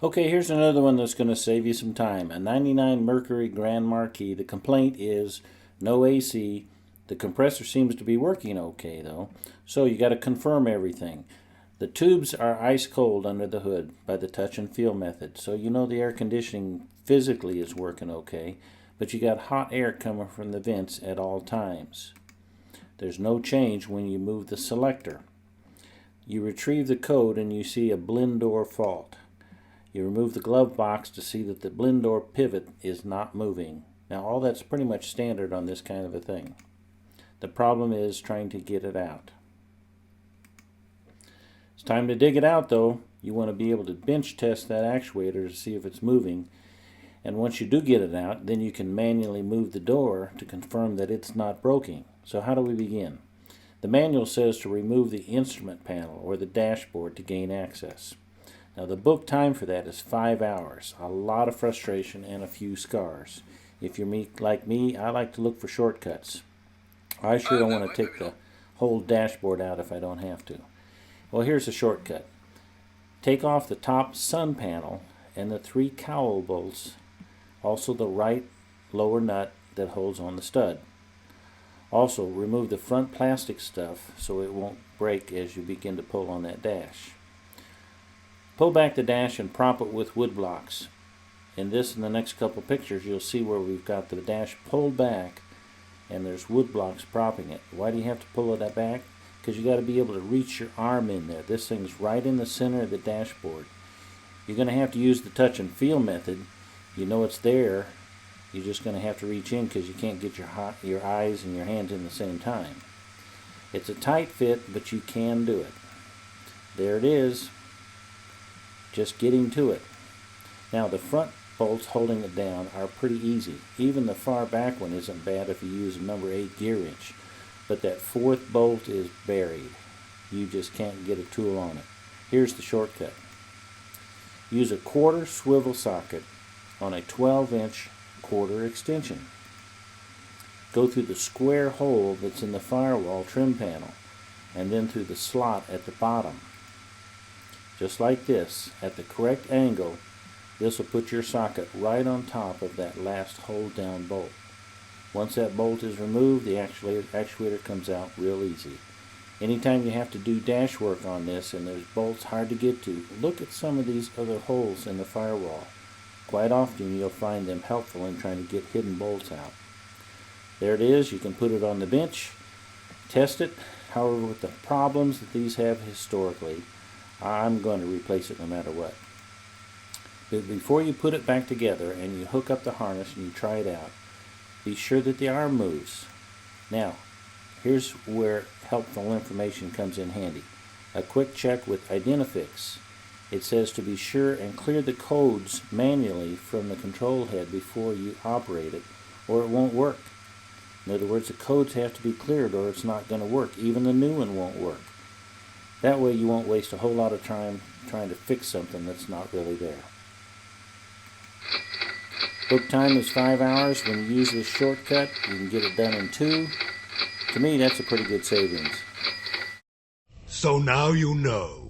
Okay, here's another one that's going to save you some time. A 99 Mercury Grand Marquis. The complaint is no AC. The compressor seems to be working okay though, so you got to confirm everything. The tubes are ice cold under the hood by the touch and feel method, so you know the air conditioning physically is working okay, but you got hot air coming from the vents at all times. There's no change when you move the selector. You retrieve the code and you see a blend door fault. You remove the glove box to see that the blend door pivot is not moving. Now all that's pretty much standard on this kind of a thing. The problem is trying to get it out. It's time to dig it out though. You want to be able to bench test that actuator to see if it's moving. And once you do get it out, then you can manually move the door to confirm that it's not broken. So how do we begin? The manual says to remove the instrument panel or the dashboard to gain access. Now the book time for that is 5 hours. A lot of frustration and a few scars. If you're like me, I like to look for shortcuts. I sure don't want to take the whole dashboard out if I don't have to. Well, here's a shortcut. Take off the top sun panel and the 3 cowl bolts, also the right lower nut that holds on the stud. Also, remove the front plastic stuff so it won't break as you begin to pull on that dash. Pull back the dash and prop it with wood blocks. In this and the next couple pictures, you'll see where we've got the dash pulled back and there's wood blocks propping it. Why do you have to pull it back? Because you got to be able to reach your arm in there. This thing's right in the center of the dashboard. You're going to have to use the touch and feel method. You know it's there. You're just going to have to reach in because you can't get your eyes and your hands in the same time. It's a tight fit, but you can do it. There it is. Just getting to it. Now the front bolts holding it down are pretty easy. Even the far back one isn't bad if you use a number 8 gear wrench. But that 4th bolt is buried. You just can't get a tool on it. Here's the shortcut. Use a 1/4 swivel socket on a 12-inch 1/4 extension. Go through the square hole that's in the firewall trim panel and then through the slot at the bottom. Just like this, at the correct angle, this will put your socket right on top of that last hold down bolt. Once that bolt is removed, the actuator comes out real easy. Anytime you have to do dash work on this and there's bolts hard to get to, look at some of these other holes in the firewall. Quite often you'll find them helpful in trying to get hidden bolts out. There it is. You can put it on the bench, test it. However, with the problems that these have historically, I'm going to replace it no matter what. But before you put it back together and you hook up the harness and you try it out, be sure that the arm moves. Now, here's where helpful information comes in handy. A quick check with Identifix. It says to be sure and clear the codes manually from the control head before you operate it, or it won't work. In other words, the codes have to be cleared or it's not going to work. Even the new one won't work. That way you won't waste a whole lot of time trying to fix something that's not really there. Book time is 5 hours. When you use this shortcut, you can get it done in 2. To me, that's a pretty good savings. So now you know.